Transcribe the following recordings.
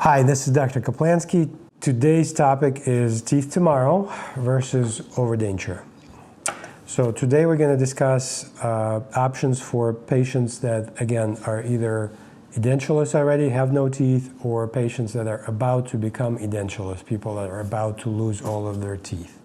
Hi, this is Dr. Kaplansky. Today's topic is teeth tomorrow versus overdenture. So today we're going to discuss options for patients that, again, are either edentulous already, have no teeth, or patients that are about to become edentulous, people that are about to lose all of their teeth.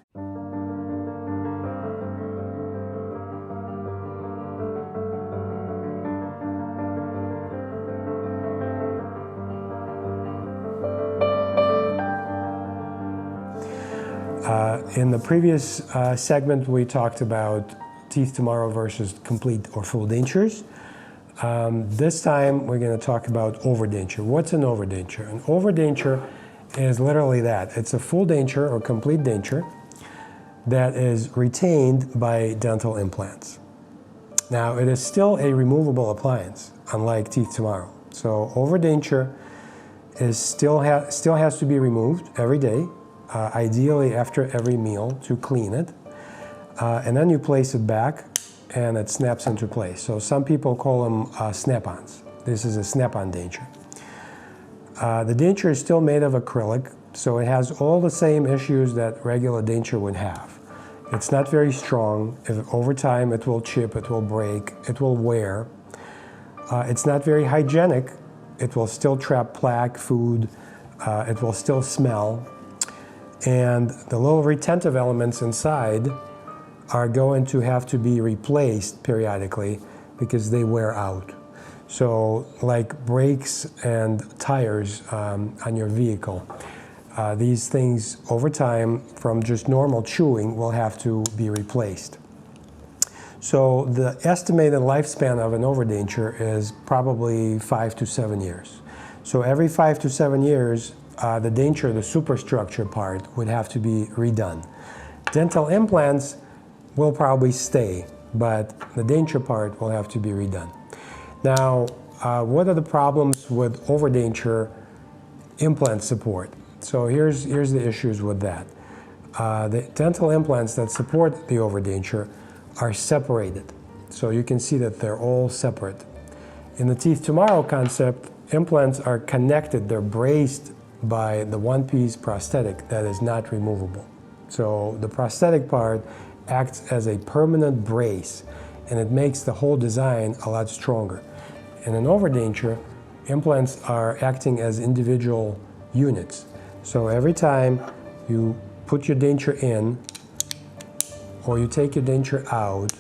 In the previous segment, we talked about teeth tomorrow versus complete or full dentures. This time, we're going to talk about overdenture. What's an overdenture? An overdenture is literally that. It's a full denture or complete denture that is retained by dental implants. Now, it is still a removable appliance, unlike teeth tomorrow. So overdenture is still has to be removed every day. Ideally after every meal to clean it, and then you place it back and it snaps into place. So some people call them snap-ons. This is a snap-on denture. The denture is still made of acrylic, so it has all the same issues that regular denture would have. It's not very strong. Over time it will chip, it will break, it will wear. It's not very hygienic. It will still trap plaque, food, it will still smell. And the little retentive elements inside are going to have to be replaced periodically because they wear out. So like brakes and tires on your vehicle, these things over time from just normal chewing will have to be replaced. So the estimated lifespan of an overdenture is probably 5 to 7 years. So every 5 to 7 years, the denture, the superstructure part, would have to be redone. Dental implants will probably stay, but the denture part will have to be redone. Now, what are the problems with overdenture implant support? So here's the issues with that. The dental implants that support the overdenture are separated. So you can see that they're all separate. In the teeth tomorrow concept, implants are connected, they're braced by the one-piece prosthetic that is not removable. So the prosthetic part acts as a permanent brace, and it makes the whole design a lot stronger. In an overdenture, implants are acting as individual units. So every time you put your denture in or you take your denture out,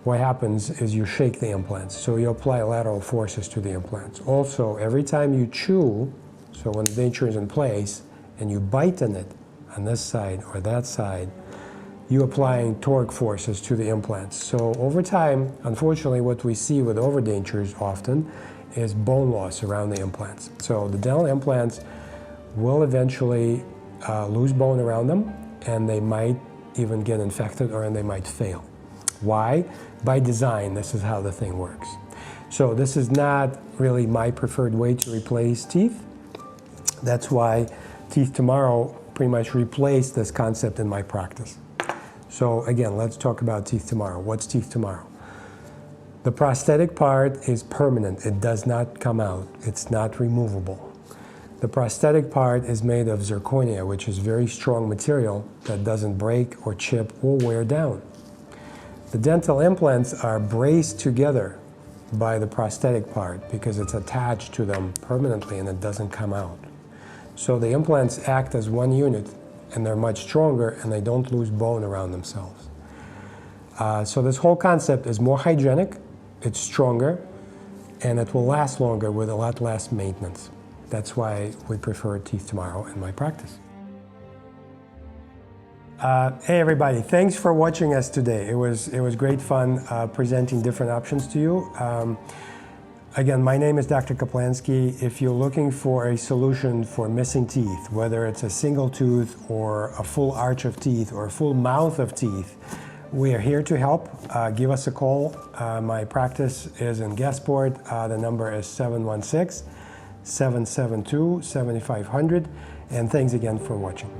what happens is you shake the implants. So you apply lateral forces to the implants. Also, every time you chew, so when the denture is in place and you bite on it, on this side or that side, you're applying torque forces to the implants. So over time, unfortunately, what we see with overdentures often is bone loss around the implants. So the dental implants will eventually lose bone around them, and they might even get infected or they might fail. Why? By design, this is how the thing works. So this is not really my preferred way to replace teeth. That's why teeth tomorrow pretty much replaced this concept in my practice. So again, let's talk about teeth tomorrow. What's teeth tomorrow? The prosthetic part is permanent. It does not come out. It's not removable. The prosthetic part is made of zirconia, which is very strong material that doesn't break or chip or wear down. The dental implants are braced together by the prosthetic part because it's attached to them permanently and it doesn't come out. So the implants act as one unit, and they're much stronger, and they don't lose bone around themselves. So this whole concept is more hygienic, it's stronger, and it will last longer with a lot less maintenance. That's why we prefer teeth tomorrow in my practice. Hey everybody, thanks for watching us today. It was great fun presenting different options to you. Again, my name is Dr. Kaplansky. If you're looking for a solution for missing teeth, whether it's a single tooth or a full arch of teeth or a full mouth of teeth, we are here to help. Give us a call. My practice is in Gasport. The number is 716-772-7500. And thanks again for watching.